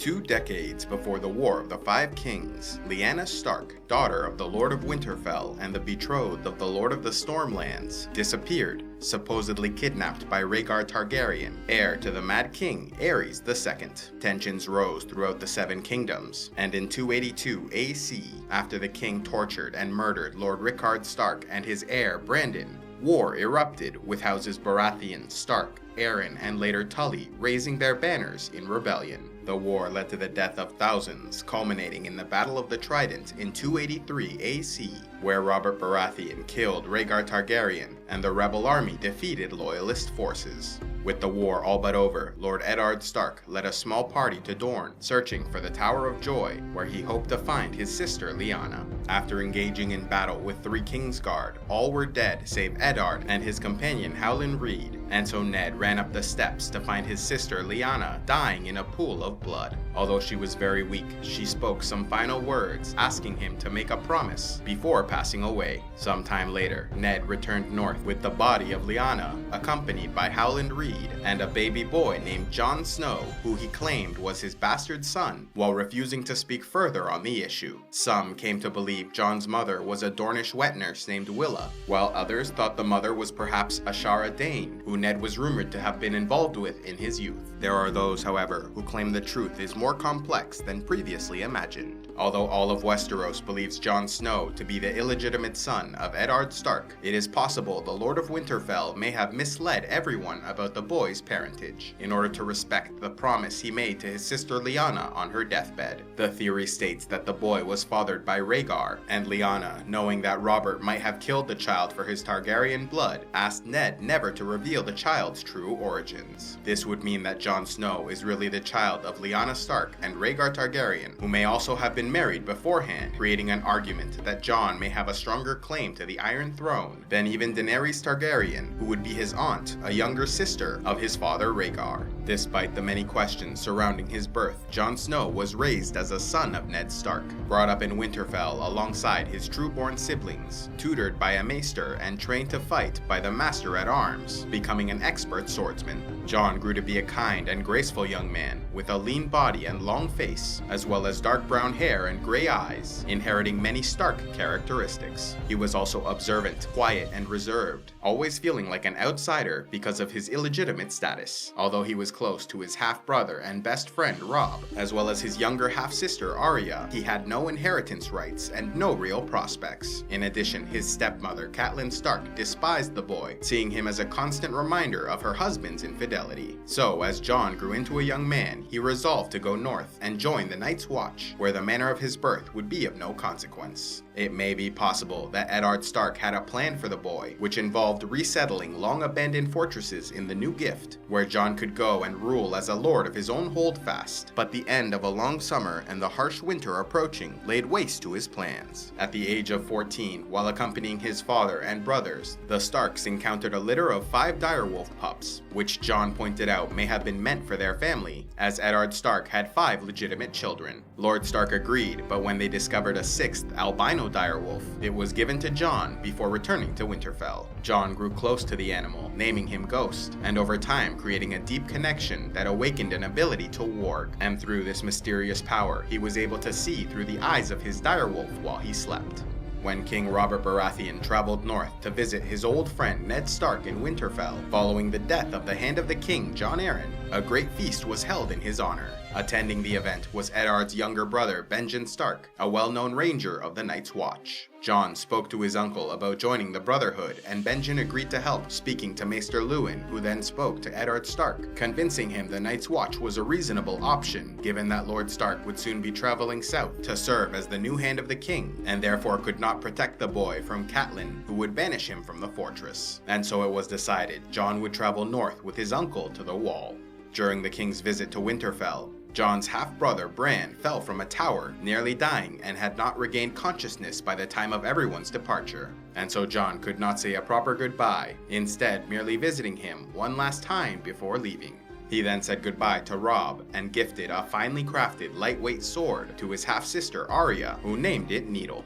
2 decades before the War of the Five Kings, Lyanna Stark, daughter of the Lord of Winterfell and the betrothed of the Lord of the Stormlands, disappeared, supposedly kidnapped by Rhaegar Targaryen, heir to the Mad King Aerys II. Tensions rose throughout the Seven Kingdoms, and in 282 AC, after the king tortured and murdered Lord Rickard Stark and his heir Brandon, war erupted with houses Baratheon, Stark, Arryn, and later Tully raising their banners in rebellion. The war led to the death of thousands, culminating in the Battle of the Trident in 283 AC, where Robert Baratheon killed Rhaegar Targaryen and the rebel army defeated loyalist forces. With the war all but over, Lord Eddard Stark led a small party to Dorne, searching for the Tower of Joy, where he hoped to find his sister Lyanna. After engaging in battle with 3 Kingsguard, all were dead save Eddard and his companion Howland Reed, and so Ned ran up the steps to find his sister Lyanna dying in a pool of blood. Although she was very weak, she spoke some final words, asking him to make a promise before passing away. Sometime later, Ned returned north with the body of Lyanna, accompanied by Howland Reed and a baby boy named Jon Snow, who he claimed was his bastard son, while refusing to speak further on the issue. Some came to believe Jon's mother was a Dornish wet nurse named Willa, while others thought the mother was perhaps Ashara Dane, who Ned was rumored to have been involved with in his youth. There are those, however, who claim the truth is more complex than previously imagined. Although all of Westeros believes Jon Snow to be the illegitimate son of Eddard Stark, it is possible the Lord of Winterfell may have misled everyone about the boy's parentage, in order to respect the promise he made to his sister Lyanna on her deathbed. The theory states that the boy was fathered by Rhaegar, and Lyanna, knowing that Robert might have killed the child for his Targaryen blood, asked Ned never to reveal the child's true origins. This would mean that Jon Snow is really the child of Lyanna Stark and Rhaegar Targaryen, who may also have been married beforehand, creating an argument that Jon may have a stronger claim to the Iron Throne than even Daenerys Targaryen, who would be his aunt, a younger sister of his father Rhaegar. Despite the many questions surrounding his birth, Jon Snow was raised as a son of Ned Stark, brought up in Winterfell alongside his true-born siblings, tutored by a maester and trained to fight by the Master-at-Arms, becoming an expert swordsman. Jon grew to be a kind and graceful young man, with a lean body and long face, as well as dark brown hair and gray eyes, inheriting many Stark characteristics. He was also observant, quiet, and reserved, always feeling like an outsider because of his illegitimate status. Although he was close to his half-brother and best friend Robb, as well as his younger half-sister Arya, he had no inheritance rights and no real prospects. In addition, his stepmother Catelyn Stark despised the boy, seeing him as a constant reminder of her husband's infidelity. So, as Jon grew into a young man, he resolved to go north and join the Night's Watch, where the manner of his birth would be of no consequence. It may be possible that Eddard Stark had a plan for the boy, which involved resettling long-abandoned fortresses in the New Gift, where Jon could go and rule as a lord of his own holdfast. But the end of a long summer and the harsh winter approaching laid waste to his plans. At the age of 14, while accompanying his father and brothers, the Starks encountered a litter of 5 direwolf pups, which Jon pointed out may have been meant for their family, as Eddard Stark had 5 legitimate children. Lord Stark agreed, but when they discovered a 6th albino direwolf, it was given to Jon before returning to Winterfell. Jon grew close to the animal, naming him Ghost, and over time creating a deep connection that awakened an ability to warg, and through this mysterious power, he was able to see through the eyes of his direwolf while he slept. When King Robert Baratheon traveled north to visit his old friend Ned Stark in Winterfell, following the death of the Hand of the King Jon Arryn, a great feast was held in his honor. Attending the event was Eddard's younger brother Benjen Stark, a well-known ranger of the Night's Watch. Jon spoke to his uncle about joining the Brotherhood, and Benjen agreed to help, speaking to Maester Luwin, who then spoke to Eddard Stark, convincing him the Night's Watch was a reasonable option, given that Lord Stark would soon be traveling south to serve as the new Hand of the King, and therefore could not protect the boy from Catelyn, who would banish him from the fortress. And so it was decided Jon would travel north with his uncle to the Wall. During the king's visit to Winterfell, Jon's half-brother Bran fell from a tower, nearly dying, and had not regained consciousness by the time of everyone's departure. And so Jon could not say a proper goodbye, instead merely visiting him one last time before leaving. He then said goodbye to Robb and gifted a finely crafted lightweight sword to his half-sister Arya, who named it Needle.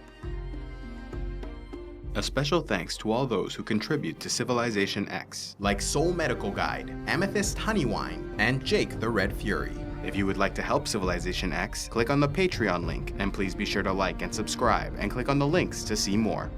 A special thanks to all those who contribute to Civilization X, like Soul Medical Guide, Amethyst Honeywine, and Jake the Red Fury. If you would like to help Civilization X, click on the Patreon link, and please be sure to like and subscribe, and click on the links to see more.